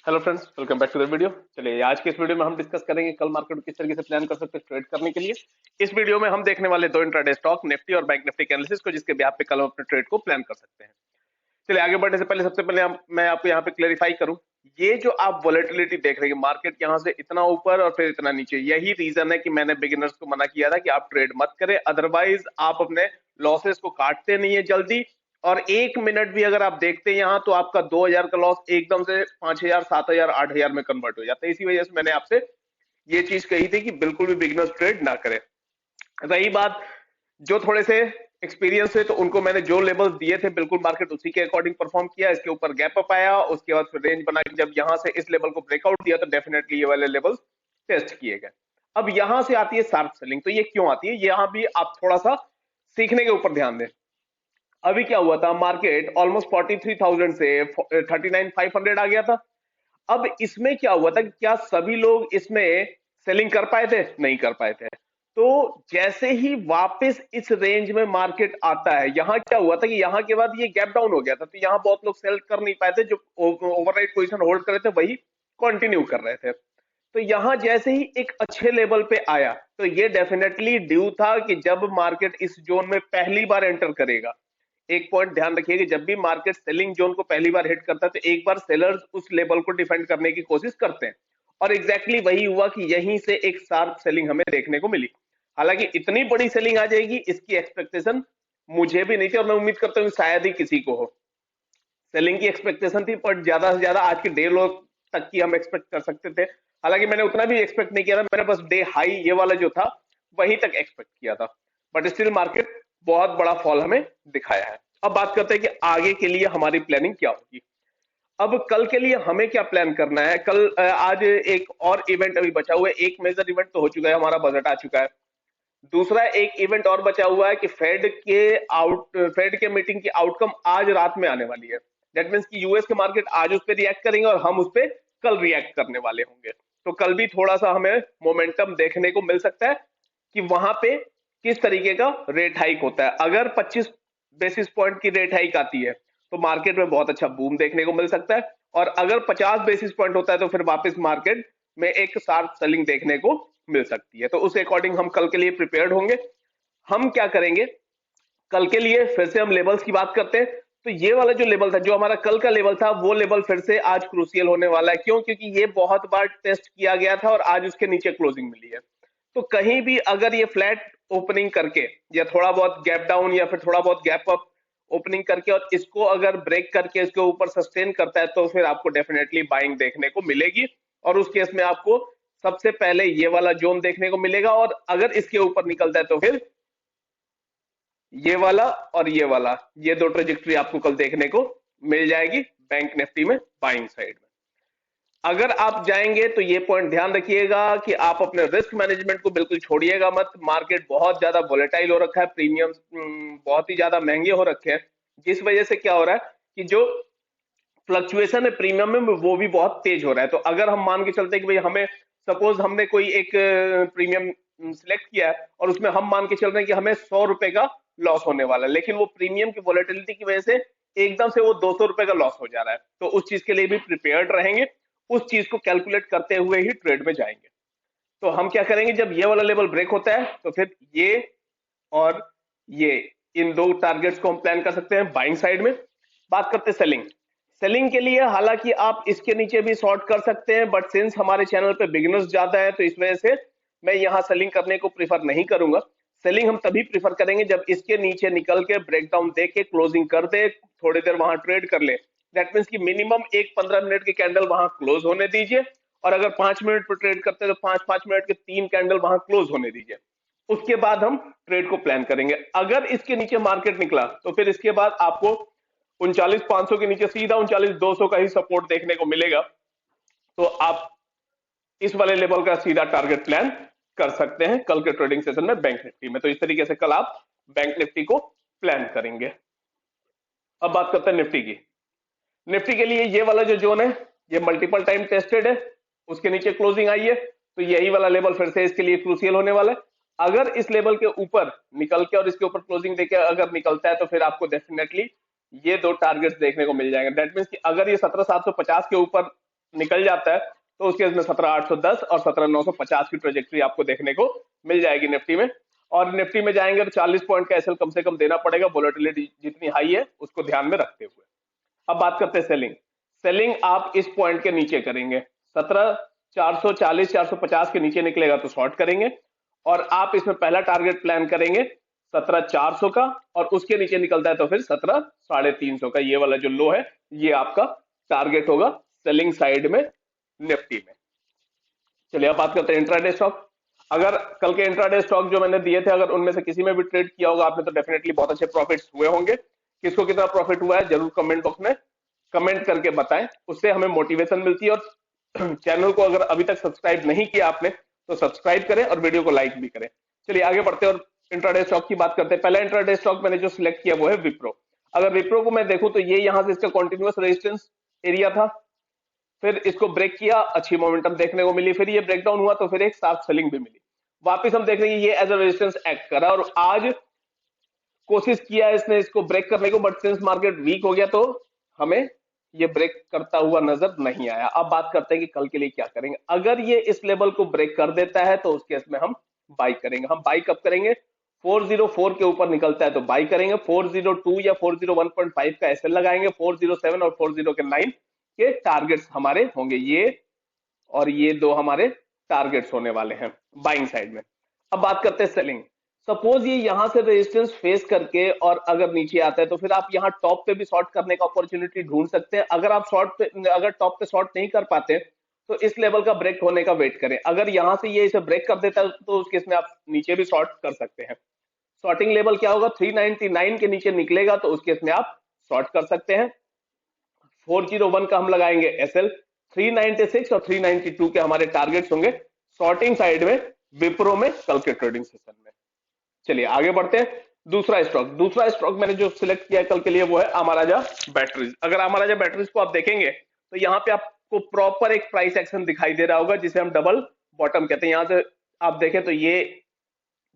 Hello friends, welcome back to the video. चलिए आज के इस वीडियो में हम डिस्कस करेंगे कल मार्केट को किस तरीके से प्लान कर सकते हैं ट्रेड करने के लिए। इस वीडियो में हम देखने वाले दो इंट्राडे स्टॉक निफ्टी और बैंक निफ्टी के एनालिसिस को, जिसके ब्याह पे कल हम अपने ट्रेड को प्लान कर सकते हैं। चलिए आगे बढ़ने से पहले सबसे पहले मैं आपको यहाँ पे क्लेरिफाई करूं, ये जो आप वॉलेटिलिटी देख रहे हैं मार्केट यहाँ से इतना ऊपर और फिर इतना नीचे, यही रीजन है कि मैंने बिगिनर्स को मना किया था कि आप ट्रेड मत करें, अदरवाइज आप अपने लॉसेस को काटते नहीं है जल्दी। और एक मिनट भी अगर आप देखते हैं यहाँ तो आपका 2000 का लॉस एकदम से 5000, 7000, 8000 में कन्वर्ट हो जाता है। इसी वजह से मैंने आपसे ये चीज कही थी कि बिल्कुल भी बिगिनर्स ट्रेड ना करें। रही बात जो थोड़े से एक्सपीरियंस है, तो उनको मैंने जो लेवल्स दिए थे बिल्कुल मार्केट उसी के अकॉर्डिंग परफॉर्म किया। इसके ऊपर गैप अप आया, उसके बाद फिर रेंज बना के जब यहां से इस लेवल को ब्रेकआउट दिया तो डेफिनेटली ये वाले लेवल्स टेस्ट किए गए। अब यहां से आती है शार्प सेलिंग। तो ये क्यों आती है, यहां भी आप थोड़ा सा सीखने के ऊपर ध्यान दें। अभी क्या हुआ था, मार्केट ऑलमोस्ट 43,000 से 39,500 आ गया था। अब इसमें क्या हुआ था कि क्या सभी लोग इसमें सेलिंग कर पाए थे? नहीं कर पाए थे। तो जैसे ही वापस इस रेंज में मार्केट आता है, यहां क्या हुआ था कि यहां के बाद ये गैप डाउन हो गया था, तो यहां बहुत लोग सेल कर नहीं पाए थे। जो ओवरराइट पोजीशन होल्ड कर रहे थे वही कंटिन्यू कर रहे थे। तो यहां जैसे ही एक अच्छे लेवल पे आया तो ये डेफिनेटली ड्यू था कि जब मार्केट इस जोन में पहली बार एंटर करेगा, एक पॉइंट ध्यान रखिए कि जब भी मार्केट सेलिंग जोन को पहली बार हिट करता है तो एक बार सेलर्स उस लेवल को डिफेंड करने की कोशिश करते हैं। और एग्जैक्टली वही हुआ कि यहीं से एक शार्प सेलिंग हमें देखने को मिली। हालांकि इतनी बड़ी सेलिंग आ जाएगी इसकी एक्सपेक्टेशन मुझे भी नहीं थी, और मैं उम्मीद करता हूँ शायद ही किसी को हो। सेलिंग की एक्सपेक्टेशन थी पर ज्यादा से ज्यादा आज के डे लो तक की हम एक्सपेक्ट कर सकते थे। हालांकि मैंने उतना भी एक्सपेक्ट नहीं किया था, मैंने बस डे हाई ये वाला जो था वहीं तक एक्सपेक्ट किया था। बट स्टिल मार्केट बहुत बड़ा फॉल हमें दिखाया है। अब बात करते हैं कि आगे के लिए हमारी प्लानिंग क्या होगी। अब कल के लिए हमें क्या प्लान करना है। कल आज एक और इवेंट अभी बचा हुआ है। एक मेजर इवेंट तो हो चुका है, हमारा बजट आ चुका है। दूसरा एक इवेंट और बचा हुआ है कि फेड के मीटिंग की आउटकम आज रात में आने वाली है। दैट मीन्स कि यूएस के मार्केट आज उस पर रिएक्ट करेंगे और हम उस पर कल रिएक्ट करने वाले होंगे। तो कल भी थोड़ा सा हमें मोमेंटम देखने को मिल सकता है कि वहां पे किस तरीके का रेट हाइक होता है। अगर 25 बेसिस पॉइंट की रेट हाइक आती है तो मार्केट में बहुत अच्छा बूम देखने को मिल सकता है, और अगर 50 बेसिस पॉइंट होता है तो फिर वापस मार्केट में एक शार्प सेलिंग देखने को मिल सकती है। तो उस अकॉर्डिंग हम कल के लिए प्रिपेयर्ड होंगे। हम क्या करेंगे कल के लिए, फिर से हम लेवल्स की बात करते हैं। तो ये वाला जो लेवल था, जो हमारा कल का लेवल था, वो लेवल फिर से आज क्रूशियल होने वाला है। क्यों? क्योंकि ये बहुत बार टेस्ट किया गया था और आज उसके नीचे क्लोजिंग मिली है। तो कहीं भी अगर ये फ्लैट ओपनिंग करके या थोड़ा बहुत गैप डाउन या फिर थोड़ा बहुत गैप अप ओपनिंग करके और इसको अगर ब्रेक करके इसके ऊपर सस्टेन करता है तो फिर आपको डेफिनेटली बाइंग देखने को मिलेगी। और उस केस में आपको सबसे पहले ये वाला जोन देखने को मिलेगा, और अगर इसके ऊपर निकलता है तो फिर ये वाला और ये दो ट्रेजेक्ट्री आपको कल देखने को मिल जाएगी बैंक निफ्टी में बाइंग साइड में। अगर आप जाएंगे तो ये पॉइंट ध्यान रखिएगा कि आप अपने रिस्क मैनेजमेंट को बिल्कुल छोड़िएगा मत। मार्केट बहुत ज्यादा वोलेटाइल हो रखा है, प्रीमियम बहुत ही ज्यादा महंगे हो रखे हैं, जिस वजह से क्या हो रहा है कि जो फ्लक्चुएशन है प्रीमियम में वो भी बहुत तेज हो रहा है। तो अगर हम मान के चलते हैं कि भाई हमें सपोज हमने कोई एक प्रीमियम सिलेक्ट किया है और उसमें हम मान के चल रहे हैं कि हमें 100 रुपए का लॉस होने वाला है, लेकिन वो प्रीमियम की वॉलेटिलिटी की वजह से एकदम से वो 200 रुपए का लॉस हो जा रहा है, तो उस चीज के लिए भी प्रिपेयर्ड रहेंगे। उस चीज को कैलकुलेट करते हुए ही ट्रेड में जाएंगे। तो हम क्या करेंगे, जब ये वाला लेवल ब्रेक होता है तो फिर ये और ये इन दो टारगेट्स को हम प्लान कर सकते हैं बाइंग साइड में। बात करते हैं सेलिंग। सेलिंग के लिए हालांकि आप इसके नीचे भी शॉर्ट कर सकते हैं, बट सिंस हमारे चैनल पे बिगिनर्स ज्यादा है तो इस वजह से मैं यहाँ सेलिंग करने को प्रीफर नहीं करूंगा। सेलिंग हम तभी प्रीफर करेंगे जब इसके नीचे निकल के ब्रेकडाउन दे के क्लोजिंग कर दे, थोड़ी देर वहां ट्रेड कर ले। दैट मीन्स कि मिनिमम एक 15 मिनट की कैंडल वहां क्लोज होने दीजिए, और अगर 5 मिनट पर ट्रेड करते हैं तो 5-5 मिनट के 3 कैंडल वहां क्लोज होने दीजिए। उसके बाद हम ट्रेड को प्लान करेंगे। अगर इसके नीचे मार्केट निकला तो फिर इसके बाद आपको 39,500 के नीचे सीधा 39,200 का ही सपोर्ट देखने को मिलेगा। तो आप इस वाले लेवल का सीधा टारगेट प्लान कर सकते हैं कल के ट्रेडिंग सेशन में बैंक निफ्टी में। तो इस तरीके से कल आप बैंक निफ्टी को प्लान करेंगे। अब बात करते हैं निफ्टी की। निफ्टी के लिए ये वाला जो जोन है ये मल्टीपल टाइम टेस्टेड है, उसके नीचे क्लोजिंग आई है, तो यही वाला लेवल फिर से इसके लिए क्रूशियल होने वाला है। अगर इस लेवल के ऊपर निकल के और इसके ऊपर क्लोजिंग देके अगर निकलता है तो फिर आपको डेफिनेटली ये दो टारगेट्स देखने को मिल जाएंगे। दैट मीन्स कि अगर ये 17,750 के ऊपर निकल जाता है तो उसके इसमें 17,810 और 17,950 की ट्रेजेक्ट्री आपको देखने को मिल जाएगी निफ्टी में। और निफ्टी में जाएंगे तो 40 पॉइंट का एसएल कम से कम देना पड़ेगा, वोलेटिलिटी जितनी हाई है उसको ध्यान में रखते हुए। अब बात करते हैं सेलिंग। सेलिंग आप इस पॉइंट के नीचे करेंगे, 17,440 450 के नीचे निकलेगा तो शॉर्ट करेंगे, और आप इसमें पहला टारगेट प्लान करेंगे 17,400 का, और उसके नीचे निकलता है तो फिर 17,350 का, ये वाला जो लो है ये आपका टारगेट होगा सेलिंग साइड में निफ्टी में। चलिए अब बात करते हैं इंट्राडे स्टॉक। अगर कल के इंट्राडे स्टॉक जो मैंने दिए थे, अगर उनमें से किसी में भी ट्रेड किया होगा आपने तो डेफिनेटली बहुत अच्छे प्रॉफिट्स हुए होंगे। किसको कितना प्रॉफिट हुआ है जरूर कमेंट बॉक्स में कमेंट करके बताएं, उससे हमें मोटिवेशन मिलती है। और चैनल को अगर अभी तक सब्सक्राइब नहीं किया आपने तो सब्सक्राइब करें और वीडियो को लाइक भी करें। चलिए आगे बढ़ते हैं और इंट्राडे स्टॉक की बात करते हैं। पहला इंट्राडे स्टॉक मैंने जो सिलेक्ट किया वो है विप्रो। अगर विप्रो को मैं देखूं तो ये यहां से इसका कॉन्टिन्यूअस रेजिस्टेंस एरिया था, फिर इसको ब्रेक किया, अच्छी मोमेंटम देखने को मिली, फिर ये ब्रेकडाउन हुआ तो फिर एक शार्प सेलिंग भी मिली। वापस हम देख रहे हैं ये एज अ रेजिस्टेंस एक्ट करा और आज कोशिश किया इसने इसको ब्रेक करने को, बट सिंस मार्केट वीक हो गया तो हमें ये ब्रेक करता हुआ नजर नहीं आया। अब बात करते हैं कि कल के लिए क्या करेंगे। अगर ये इस लेवल को ब्रेक कर देता है तो उस केस में हम बाई करेंगे। हम बाई कब करेंगे, 404 के ऊपर निकलता है तो बाई करेंगे, 402 या 401.5 का एसएल लगाएंगे, 407 और 409 के टारगेट्स हमारे होंगे, ये और ये दो हमारे टारगेट्स होने वाले हैं बाइंग साइड में। अब बात करते हैं सेलिंग। सपोज ये यहां से रेजिस्टेंस फेस करके और अगर नीचे आता है तो फिर आप यहाँ टॉप पे भी शॉर्ट करने का अपॉर्चुनिटी ढूंढ सकते हैं। अगर आप अगर टॉप पे शॉर्ट नहीं कर पाते तो इस लेवल का ब्रेक होने का वेट करें। अगर यहां से ये इसे ब्रेक कर देता है तो उस केस में आप नीचे भी शॉर्ट कर सकते हैं। शॉर्टिंग लेवल क्या होगा, 399 के नीचे निकलेगा तो उस केस में आप शॉर्ट कर सकते हैं। 401 का हम लगाएंगे एसएल, 396 और 392 के हमारे टारगेट्स होंगे शॉर्टिंग साइड में विप्रो में कल के ट्रेडिंग सेशन में। चलिए आगे बढ़ते हैं। दूसरा स्टॉक मैंने जो सिलेक्ट किया है कल के लिए वो है अमराजा बैटरीज। अगर अमराजा बैटरीज को आप देखेंगे तो यहाँ पे आपको प्रॉपर एक प्राइस एक्शन दिखाई दे रहा होगा जिसे हम डबल बॉटम कहते हैं। यहां से आप देखें तो ये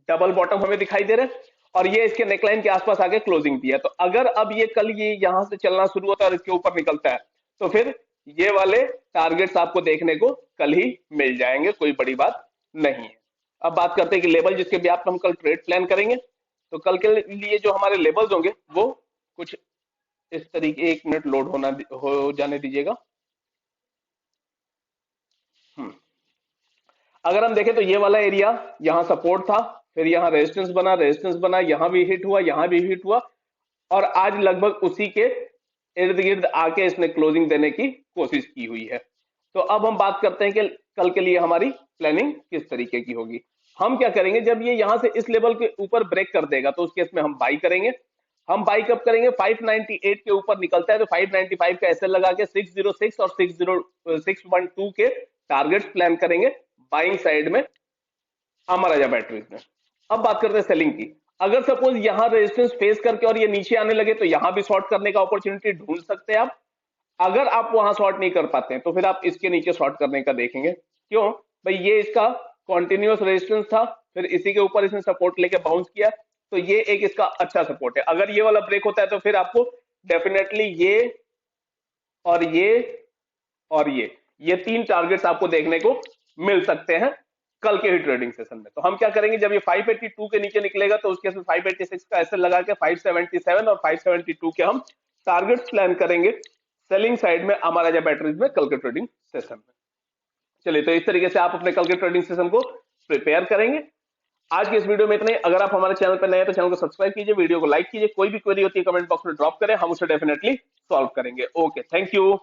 डबल बॉटम हमें दिखाई दे रहा है और ये इसके नेकलाइन के आसपास आके क्लोजिंग भी है। तो अगर अब ये कल ये यहां से चलना शुरू होता है और इसके ऊपर निकलता है तो फिर ये वाले टारगेट्स आपको देखने को कल ही मिल जाएंगे, कोई बड़ी बात नहीं है। अब बात करते हैं कि लेवल जिसके भी आप हम कल ट्रेड प्लान करेंगे तो कल के लिए जो हमारे लेवल्स होंगे वो कुछ इस तरीके, एक मिनट लोड हो जाने दीजिएगा। अगर हम देखें तो ये वाला एरिया यहाँ सपोर्ट था, फिर यहाँ रेजिस्टेंस बना, यहाँ भी हिट हुआ, यहाँ भी हिट हुआ और आज लगभग उसी के इर्द गिर्द आके इसने क्लोजिंग देने की कोशिश की हुई है। तो अब हम बात करते हैं कि कल के लिए हमारी प्लानिंग किस तरीके की होगी। हम क्या करेंगे, जब ये यहां से इस लेवल के ऊपर ब्रेक कर देगा तो उस केस में हम बाई करेंगे। हम बाई कब करेंगे, 598 के ऊपर निकलता है तो 595 का एसएल लगा के 606 और 612 के टारगेट्स प्लान करेंगे बाइंग साइड में अमराजा बैटरीज में। अब बात करते हैं सेलिंग की। अगर सपोज यहां रेजिस्टेंस फेस करके और ये नीचे आने लगे तो यहां भी शॉर्ट करने का अपॉर्चुनिटी ढूंढ सकते हैं आप। अगर आप वहां शॉर्ट नहीं कर पाते हैं तो फिर आप इसके नीचे शॉर्ट करने का देखेंगे। क्यों भाई, ये इसका कॉन्टिन्यूअस रेजिस्टेंस था, फिर इसी के ऊपर इसने सपोर्ट लेके बाउंस किया तो ये एक इसका अच्छा सपोर्ट है। अगर ये वाला ब्रेक होता है तो फिर आपको डेफिनेटली ये और ये और ये तीन टारगेट्स आपको देखने को मिल सकते हैं कल के ही ट्रेडिंग सेशन में। तो हम क्या करेंगे, जब ये 582 के नीचे निकलेगा तो उसके 586 का एसएल लगा के 577 और 572 के हम टारगेट्स प्लान करेंगे सेलिंग साइड में अमराजा बैटरीज में कल के ट्रेडिंग सेशन में। चलिए तो इस तरीके से आप अपने कल के ट्रेडिंग सेशन को प्रिपेयर करेंगे। आज के इस वीडियो में इतना ही। अगर आप हमारे चैनल पर नए हैं तो चैनल को सब्सक्राइब कीजिए, वीडियो को लाइक कीजिए, कोई भी क्वेरी होती है कमेंट बॉक्स में ड्रॉप करें, हम उसे डेफिनेटली सॉल्व करेंगे। Okay, thank you.